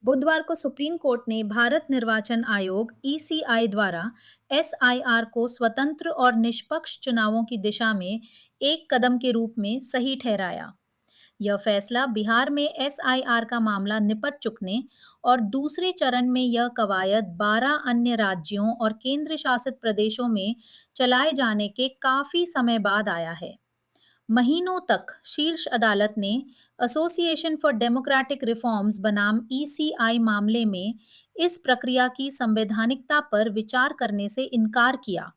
बुधवार को supreme court ने भारत निर्वाचन आयोग (ईसीआई) द्वारा एसआईआर को स्वतंत्र और निष्पक्ष चुनावों की दिशा में एक कदम के रूप में सही ठहराया। यह फैसला बिहार में एसआईआर का मामला निपट चुकने और दूसरे चरण में यह कवायद 12 अन्य राज्यों और केंद्र शासित प्रदेशों में चलाए जाने के काफी समय बाद आया है। महीनों तक शीर्ष अदालत ने एसोसिएशन फॉर डेमोक्रेटिक रिफॉर्म्स बनाम ईसीआई मामले में इस प्रक्रिया की संवैधानिकता पर विचार करने से इनकार किया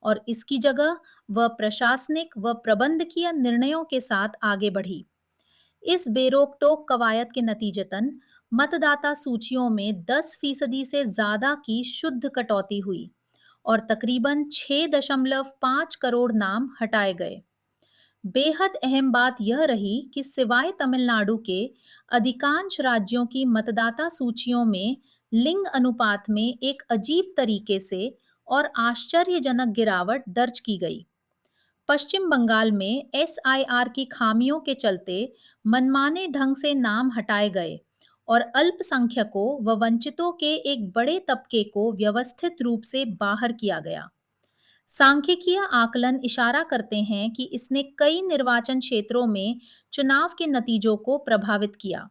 और इसकी जगह वह प्रशासनिक व प्रबंधकीय निर्णयों के साथ आगे बढ़ी। इस बेरोक-टोक कवायद के नतीजतन मतदाता सूचियों में 10% से ज्यादा की शुद्ध कटौती हुई और तकरीबन 6.5 करोड़ नाम हटाए गए। बेहद अहम बात यह रही कि सिवाय तमिलनाडु के अधिकांश राज्यों की मतदाता सूचियों में लिंग अनुपात में एक अजीब तरीके से और आश्चर्यजनक गिरावट दर्ज की गई। पश्चिम बंगाल में एसआईआर की खामियों के चलते मनमाने ढंग से नाम हटाए गए और अल्पसंख्यकों व वंचितों के एक बड़े तबके को व्यवस्थित रूप से बाहर किया गया। सांख्यिकीय आकलन इशारा करते हैं कि इसने कई निर्वाचन क्षेत्रों में चुनाव के नतीजों को प्रभावित किया।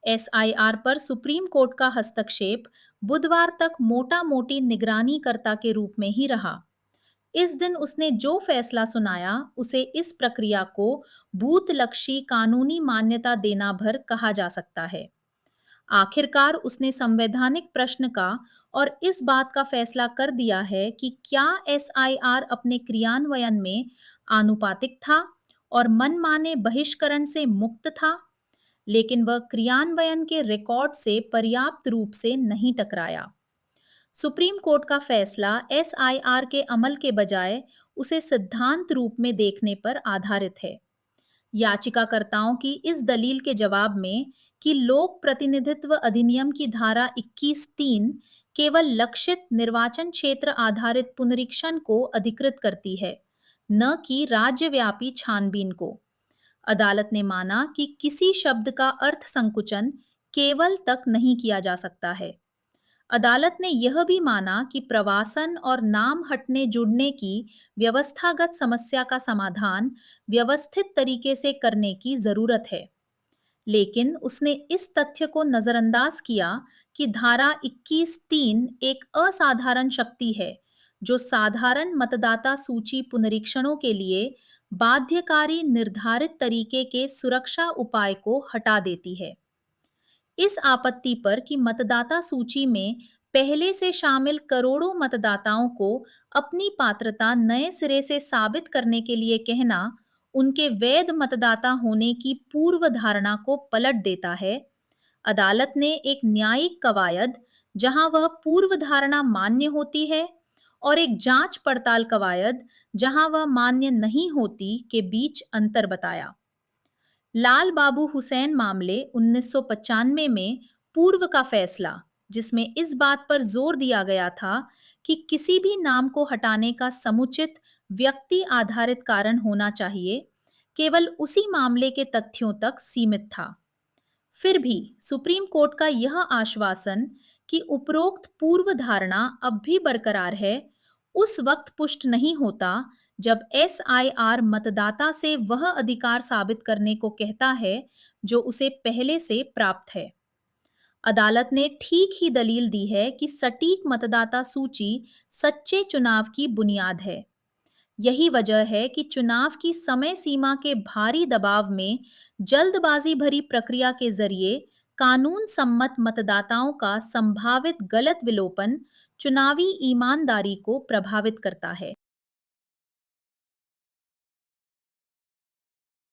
एसआईआर पर सुप्रीम कोर्ट का हस्तक्षेप बुधवार तक मोटा-मोटी निगरानीकर्ता के रूप में ही रहा। इस दिन उसने जो फैसला सुनाया, उसे इस प्रक्रिया को भूतलक्षी कानूनी मान्यता देना भर कहा जा सकता है। आखिरकार उसने संवैधानिक प्रश्न का और इस बात का फैसला कर दिया है कि क्या एसआईआर अपने क्रियान्वयन में आनुपातिक था और मनमाने बहिष्करण से मुक्त था, लेकिन वह क्रियान्वयन के रिकॉर्ड से पर्याप्त रूप से नहीं टकराया। सुप्रीम कोर्ट का फैसला एसआईआर के अमल के बजाय उसे सिद्धांत रूप में देखने पर आधारित है। याचिकाकर्ताओं की इस दलील के जवाब में कि लोक प्रतिनिधित्व अधिनियम की धारा 21(3) केवल लक्षित निर्वाचन क्षेत्र आधारित पुनरीक्षण को अधिकृत करती है, न कि राज्यव्यापी छानबीन को। अदालत ने माना कि किसी शब्द का अर्थ संकुचन केवल तक नहीं किया जा सकता है। अदालत ने यह भी माना कि प्रवासन और नाम हटने जुड़ने की व्यवस्थागत समस्या का समाधान व्यवस्थित तरीके से करने की जरूरत है, लेकिन उसने इस तथ्य को नजरअंदाज किया कि धारा 21(3) एक असाधारण शक्ति है जो साधारण मतदाता सूची पुनरीक्षणों के लिए बाध्यकारी निर्धारित तरीके के सुरक्षा उपाय को हटा देती है। इस आपत्ति पर कि मतदाता सूची में पहले से शामिल करोड़ों मतदाताओं को अपनी पात्रता नए सिरे से साबित करने के लिए कहना उनके वैध मतदाता होने की पूर्व धारणा को पलट देता है। अदालत ने एक न्यायिक कवायद, जहां वह पूर्व धारणा मान्य होती है, और एक जांच पड़ताल कवायद, जहां वह मान्य नहीं होती, के बीच अंतर बताया। लाल बाबू हुसैन मामले 1995 में पूर्व का फैसला, जिसमें इस बात पर जोर दिया गया था कि किसी भी नाम को हटाने का समुचित व्यक्ति आधारित कारण होना चाहिए, केवल उसी मामले के तथ्यों तक सीमित था। फिर भी सुप्रीम कोर्ट का यह आश्वासन कि उपरोक्त पूर्व धारणा अब भी बरकरार है, उस वक्त पुष्ट नहीं होता जब एसआईआर मतदाता से वह अधिकार साबित करने को कहता है जो उसे पहले से प्राप्त है। अदालत ने ठीक ही दलील दी है कि सटीक मतदाता सूची सच्चे चुनाव की बुनियाद है। यही वजह है कि चुनाव की समय सीमा के भारी दबाव में जल्दबाजी भरी प्रक्रिया के जरिए कानून सम्मत मतदाताओं का संभावित गलत विलोपन चुनावी ईमानदारी को प्रभावित करता है।